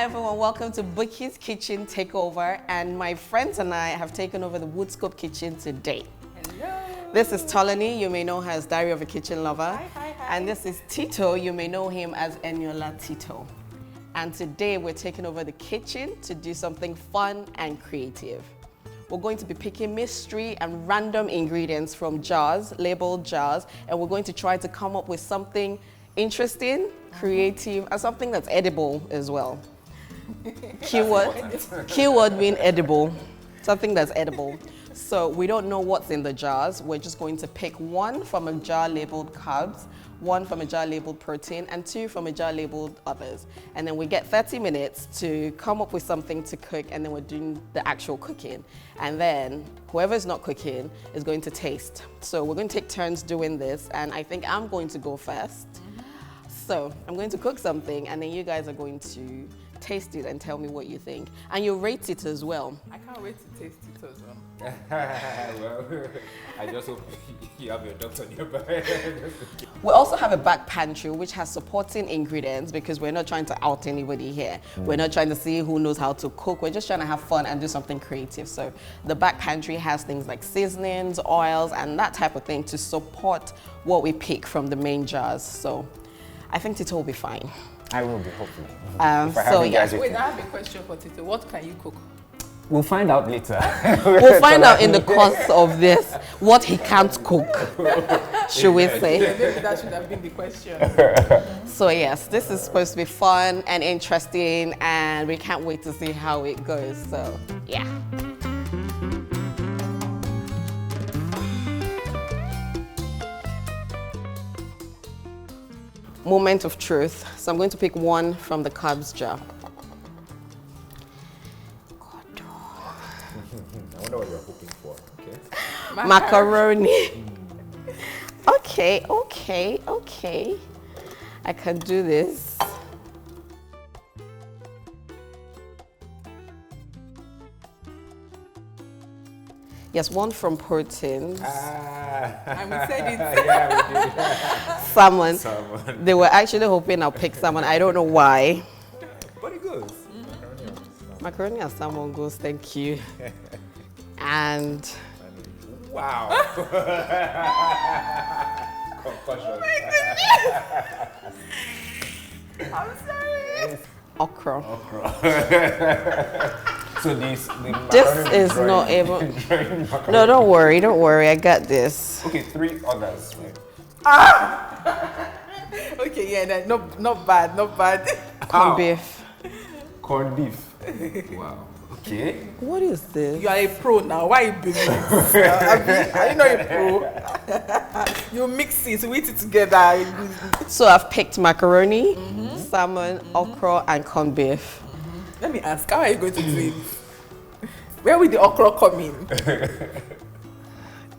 everyone, welcome to Bukie'S Kitchen Takeover, and my friends and I have taken over the Wooscope kitchen today. Hello. This is Tolani, you may know her as Diary of a Kitchen Lover. Hi. And this is Tito, you may know him as Eniola Tito. And today we're taking over the kitchen to do something fun and creative. We're going to be picking mystery and random ingredients from jars, labeled jars, and we're going to try to come up with something interesting, creative, and something that's edible as well. Keyword being edible, something that's edible. So we don't know what's in the jars. We're just going to pick one from a jar labeled carbs, one from a jar labeled protein, and two from a jar labeled others. And then we get 30 minutes to come up with something to cook, and then we're doing the actual cooking. And then whoever's not cooking is going to taste. So we're going to take turns doing this, and I think I'm going to go first. So I'm going to cook something, and then you guys are going to taste it and tell me what you think. And you'll rate it as well. I can't wait to taste it as well. Well, I just hope you have your ducks on your back. We also have a back pantry which has supporting ingredients because we're not trying to out anybody here. We're not trying to see who knows how to cook. We're just trying to have fun and do something creative. So the back pantry has things like seasonings, oils, and that type of thing to support what we pick from the main jars. So I think Tito will be fine. I will be, hopefully. Wait, I have a question for Tito. What can you cook? We'll find out later. We'll find out in the course of this what he can't cook, should we say. Yeah, maybe that should have been the question. So yes, this is supposed to be fun and interesting, and we can't wait to see how it goes. So yeah. Moment of truth. So I'm going to pick one from the carbs jar. I wonder what you're hoping for, okay? Macaroni. Okay. I can do this. Yes, one from proteins. And we said it. Yeah, we did. Salmon. Salmon. They were actually hoping I'll pick salmon. I don't know why. But it goes. Macaroni and salmon goes, thank you. And Wow. Concussion. I'm sorry. okra. So This is not able. No, don't worry, I got this. Okay, 3 others, right? Okay, yeah, not bad. Corned beef. Corned beef. Wow. Okay. What is this? You are a pro now. Why are you doing this? Are you not a pro? You mix it, we eat it together. So I've picked macaroni, salmon, okra, and corned beef. Let me ask, how are you going to do it? Where will the okra come in?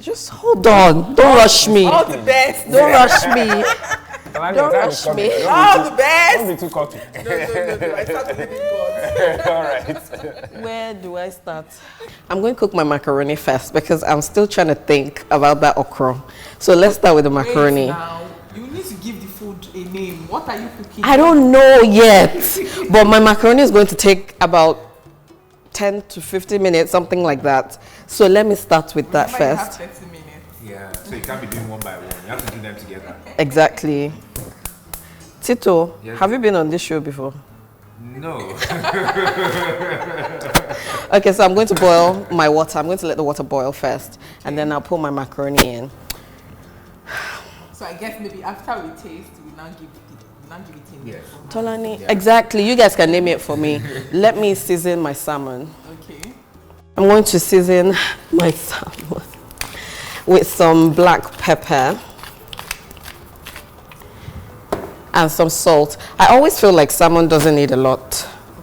Just hold on. Don't rush me. All the best. Don't rush me. Don't rush me. All the best. Don't be too cocky. No. I start believing God. All right. Where do I start? I'm going to cook my macaroni first because I'm still trying to think about that okra. So let's start with the macaroni. Wait now. You need to give the food a name. What are you cooking? I don't know yet, but my macaroni is going to take about 10 to 15 minutes, something like that. So let me start with that Remember, first. you have 30 minutes. Yeah, so you can't be doing one by one. You have to do them together. Exactly. Tito, Yes. have you been on this show before? No. Okay, so I'm going to boil my water. I'm going to let the water boil first, and then I'll put my macaroni in. So I guess maybe after we taste, we now give it a name. Yes. Tolani, exactly. You guys can name it for me. Let me season my salmon. Okay. I'm going to season my salmon with some black pepper and some salt. I always feel like salmon doesn't need a lot.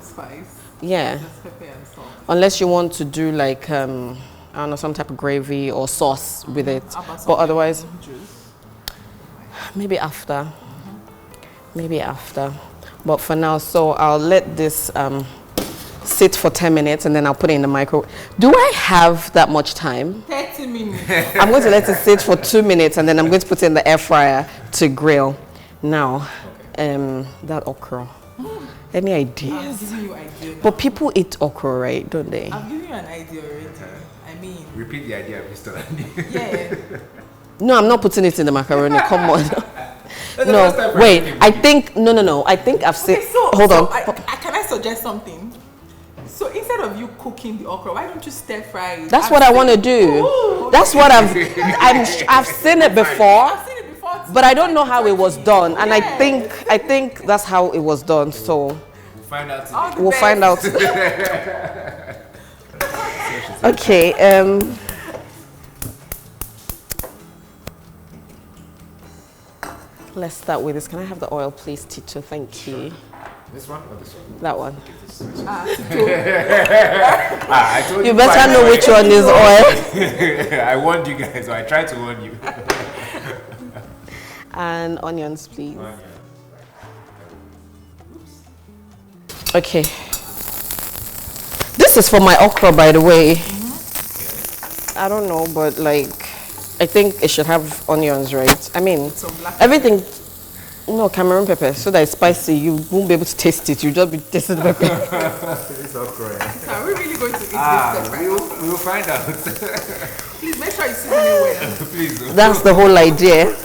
Spice. Yeah. Just pepper and salt. Unless you want to do like, I don't know, some type of gravy or sauce with it. How about But otherwise, juice? maybe after. Maybe after. But for now, so I'll let this sit for 10 minutes and then I'll put it in the microwave. Do I have that much time? 30 minutes. I'm going to let it sit for 2 minutes and then I'm going to put it in the air fryer to grill. Now, that okra. Any I'm ideas? giving you idea. But people eat okra, right? Don't they? I'm giving you an idea already. I mean, Repeat the idea, Mr. Andy. yeah. No, I'm not putting it in the macaroni. Come on. That's the No, first time for wait. anything. I think no. I think I've seen. Okay, so Hold on. Can I suggest something? So instead of you cooking the okra, why don't you stir fry it? That's I've what I seen- want to do. Ooh, That's what I've seen it before, I've seen it before. but I don't know how it was done. And Yeah. I think that's how it was done. So Find out today. All the we'll best. find out. Okay. Let's start with this. Can I have the oil, please, Tito? Thank you. This one or this one? That one. I told You you. better know which one is oil. I warned you guys, or I tried to warn you. And onions, please. Okay. This is for my okra, by the way. I don't know, but like, I think it should have onions, right? I mean, Some black everything. No, Cameroon pepper, so that it's spicy. You won't be able to taste it. You'll just be tasting the pepper. It's okra. So are we really going to eat this right We will find out. Please make sure you season it well. Please. That's the whole idea.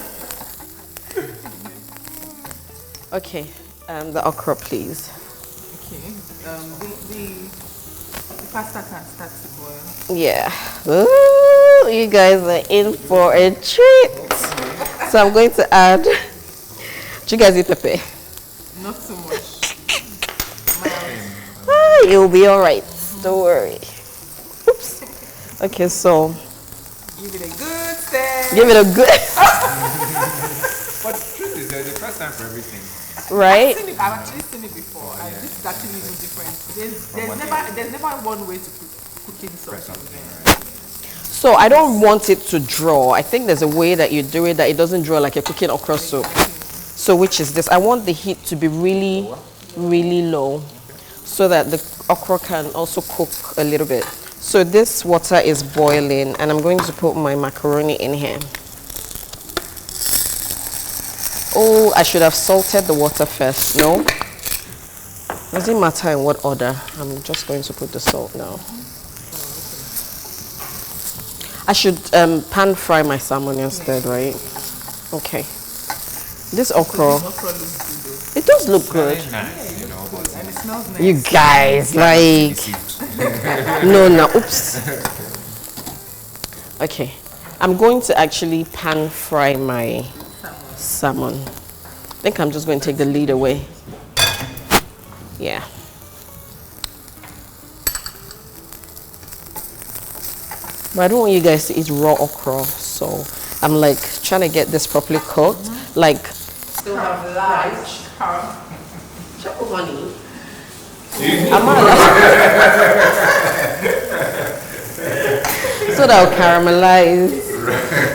Okay, the okra, please. Okay. The pasta can start to boil. Yeah. Ooh, you guys are in for a treat. So I'm going to add. Do you guys eat pepper? Not too much. You'll be all right. Don't worry. Oops. Okay, so Give it a good stir. give it a good. But the truth is, there's a first time for everything. Right? I've actually seen it before, and this is actually even different. There's never one way to cooking something. So I don't want it to draw. I think there's a way that you do it that it doesn't draw like a cooking okra soup. So which is this? I want the heat to be really, really low so that the okra can also cook a little bit. So this water is boiling and I'm going to put my macaroni in here. Oh, I should have salted the water first. No? Doesn't matter in what order. I'm just going to put the salt now. I should pan fry my salmon instead, right? Okay. This okra, Okra looks good it does look good. Nice, you know, but though, and it smells nice. You guys, like, no, oops. Okay, I'm going to actually pan fry my salmon. I think I'm just going to take the lid away. Yeah. But I don't want you guys to eat raw okra, so I'm like trying to get this properly cooked. Like, still have large chocolate honey. I'm not so that'll caramelize.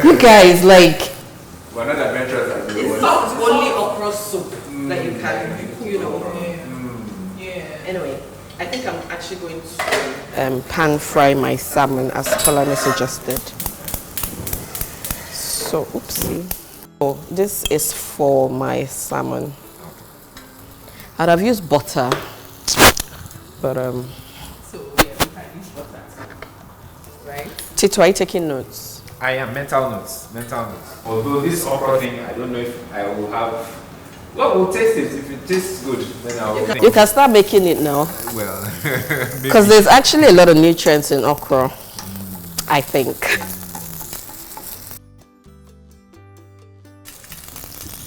You guys, like, we're not adventurous as we it's were. not only okra soup that you can, you know. Yeah. Anyway, I think I'm actually going to pan fry my salmon as Tolani suggested. So, oopsie. Oh, this is for my salmon. I'd have used butter, but So yeah, we can use butter. Right? Tito, are you taking notes? I am mental notes. Although this okra thing, I don't know if I will have. Well, we'll taste it. If it tastes good, then I will think. You can start making it now, Well, because there's actually a lot of nutrients in okra, I think.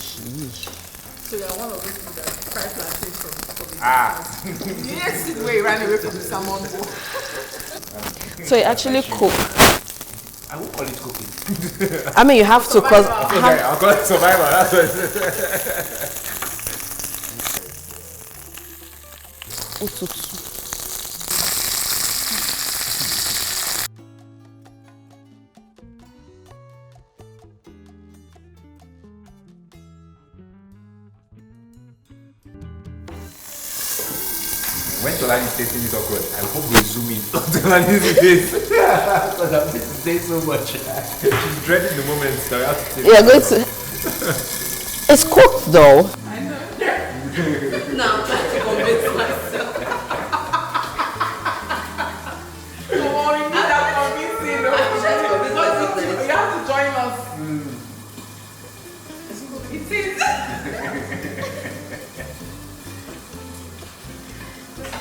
So you're one of those people that fry plantain from the yes. Yes, the way you ran away from the salmon bowl. So you actually cook. I won't call it cooking. I mean, you have to, because Okay, I'll call it survival. That's what when Tolani is tasting this okra, I hope we zoom in on Tolani's face. Because I'm saying so much. She's dreading the moment that we have to taste. you're going to. It's cooked though. I know. No.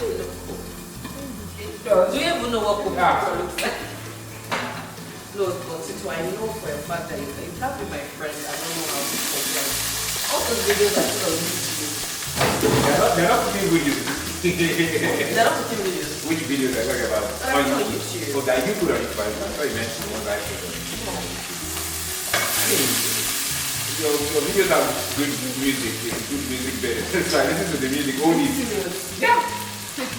you look cool. Do you even know what cooking looks like? No, but Tito, I know for a fact that you can't be my friend. I don't know how to cook. Like, all those videos are still on YouTube. They're not cooking videos. They're not cooking videos. Which videos are you talking about? They're on YouTube. Oh, that you put on YouTube. I thought you mentioned one guy. Your videos have good music, good music better. So I listen to the music only. Yeah.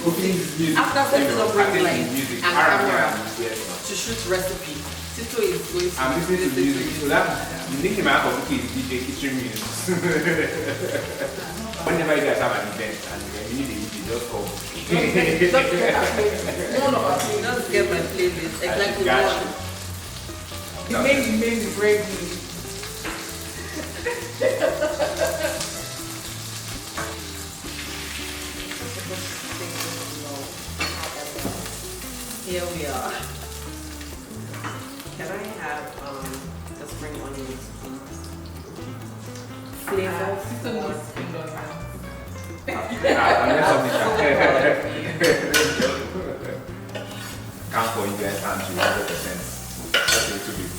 Cooking music. After setting up ring light music and camera yes. to shoot recipe, Tito is going to I'm listening to music. So that the nickname I have for Bukie'S is DJ Kitchen Muse. Whenever you guys have an event and you need a DJ, just call. One of us will just get my playlist exactly one. The main is ready. Here we are. Can I have the spring onions, please? Flavor. Count for you guys and to 100%. That's a little bit.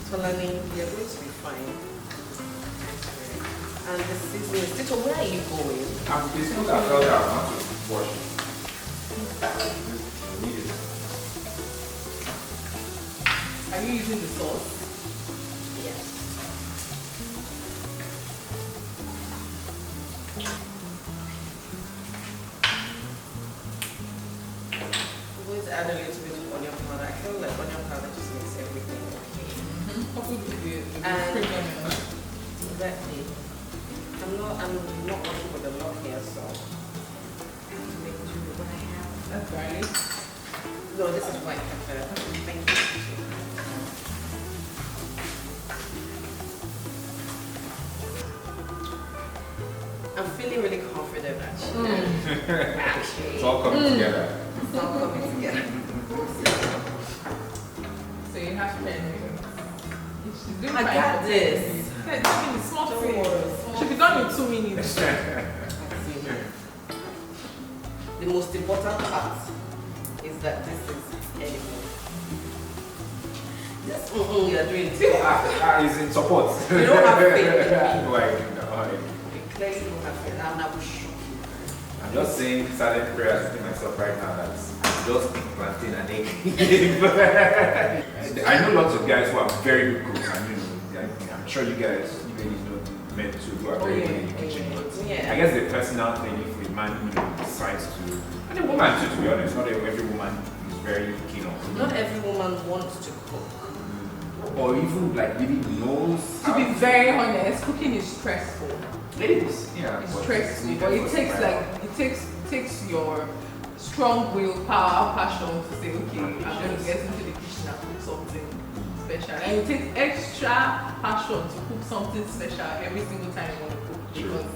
Tolani, you're going to be fine. And the seasoning. Tito, where are you going? I'm basically I felt that I want to wash it. I need it. Are you using the sauce? Yes. I'm going to add a little bit of onion powder. I feel like onion powder just makes everything okay. Coupled with the And- spring onion. Exactly. I'm not working with a lot here, so I have to make do with what I have. That's garlic. No, this is white pepper. Thank you. I'm feeling really confident actually. It's all coming together. It's all coming together. So you have 10 minutes. She's doing I fine got for 10 this. minutes. 10 minutes, small Don't thing. worry. Should be done in 2 minutes. The most important part is that this is edible. This you are doing too. Is in support. You don't have faith in me. No, I do not. You clearly don't have faith. I'm not sure. I'm just saying silent prayers within myself right now that I'm just planting an egg. I know lots of guys who are very good cooks, and I'm sure you guys know men too who are very good in the kitchen. But Yeah. I guess the personal thing, if a man decides to, and a woman too, to be honest, not every woman is very keen on cooking. Not every woman wants to cook. Or even like really knows. To be very honest, cooking is stressful. It is, yeah. It's but stressful, needed but it for takes survival. takes your strong willpower, passion to say, okay, I'm going to get into the kitchen and cook something special. And it takes extra passion to cook something special every single time you want to cook. True. Because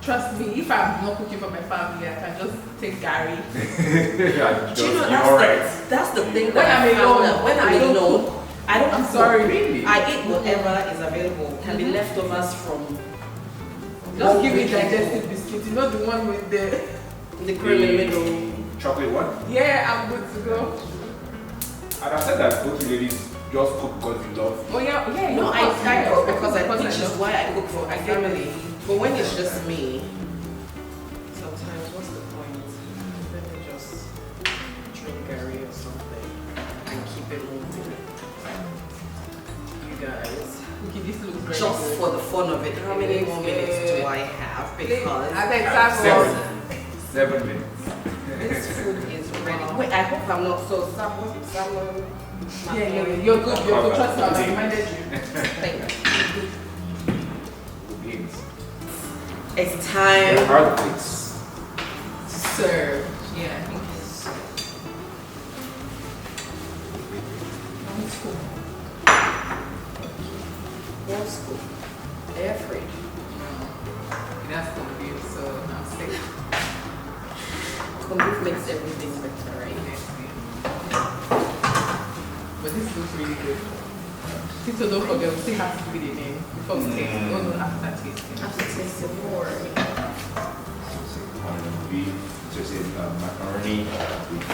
trust me, if I'm not cooking for my family, I can just take Gary. Yeah, Do you know you're alright. that's the thing When that I'm I found alone, out. When I'm I don't alone, cook. I don't I'm cook. sorry. Really? I eat whatever is available. Can be leftovers from Just give me digestive biscuit. You know the one with the cream in the middle. Chocolate one? yeah, I'm good to go. And I said that both ladies just cook because you love. Oh yeah. No, I cook because which is love- why I cook for my family. But when it's just me, sometimes what's the point? Let me just drink Gary or something and keep it moving. You guys, Okay, this looks very just good. for the fun of it, how many more minutes do I have? Because I think that's 7 minutes. this food is ready. Wait, I hope I'm not so salmon. Yeah, you're good. You're good. Trust me, I reminded you. Thank you. Beans. It's time Hard plates. Serve. Yeah, I think it's. That's cool. one scoop. Air fridge. That's confused, so I'm sick. Complete makes everything better, right? But this is looks really good. So don't forget, we still have to give it a name before we taste it. Oh no, after tasting. After tasting more. Beef, so it's macaroni with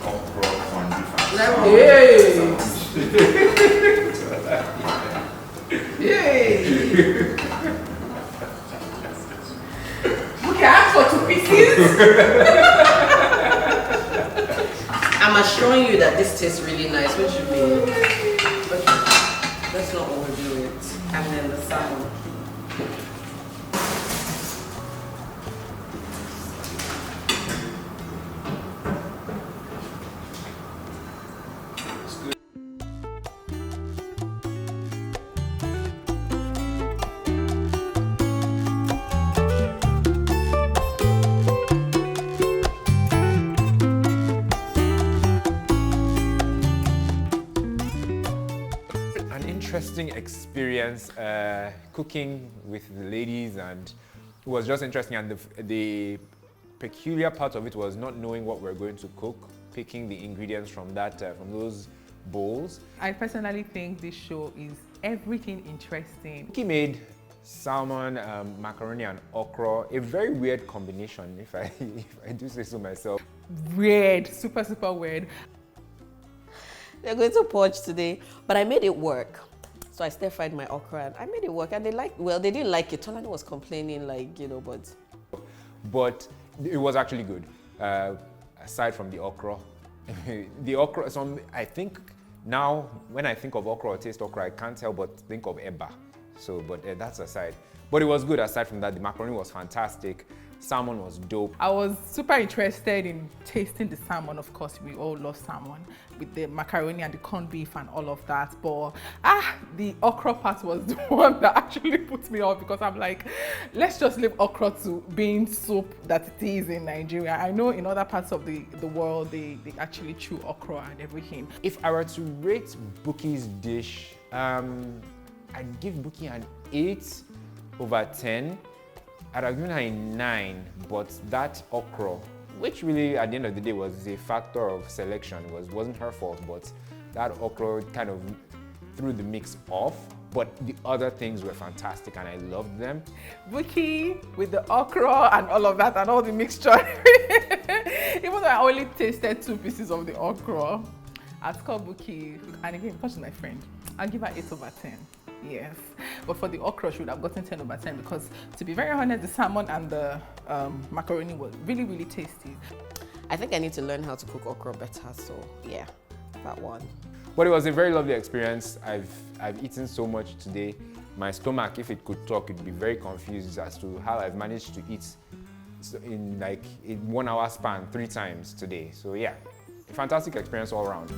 okra, corned beef. Yay! Okay, I asked for 2 pieces. I'm assuring you that this tastes really nice. What do you mean? Okay, let's not overdo it. And then the salmon. Interesting experience cooking with the ladies, and it was just interesting, and the peculiar part of it was not knowing what we're going to cook, picking the ingredients from from those bowls. I personally think this show is everything interesting. Bukie made salmon, macaroni and okra, a very weird combination if I do say so myself. Weird, super weird. They're going to poach today, but I made it work. So I stir fried my okra and I made it work, and they didn't like it. Tolani was complaining, like, you know, But it was actually good. Aside from the okra, I think now when I think of okra or taste okra, I can't help but think of eba. So, but that's aside. But it was good aside from that. The macaroni was fantastic. Salmon was dope. I was super interested in tasting the salmon. Of course, we all love salmon with the macaroni and the corned beef and all of that. But the okra part was the one that actually put me off, because I'm like, let's just leave okra to being soup that it is in Nigeria. I know in other parts of the world, they actually chew okra and everything. If I were to rate Bukie's dish, I'd give Bukie an 8/10. I'd have given her a 9, but that okra, which really at the end of the day was a factor of selection, wasn't her fault, but that okra kind of threw the mix off. But the other things were fantastic and I loved them. Bukie with the okra and all of that and all the mixture. Even though I only tasted 2 pieces of the okra, I'd call Bukie, and again, because she's my friend, I'll give her 8/10. Yes, but for the okra, she would have gotten 10/10, because, to be very honest, the salmon and the macaroni was really tasty. I think I need to learn how to cook okra better, so yeah, that one. But it was a very lovely experience. I've eaten so much today. My stomach, if it could talk, it'd be very confused as to how I've managed to eat in like a 1 hour span 3 times today. So yeah, a fantastic experience all around.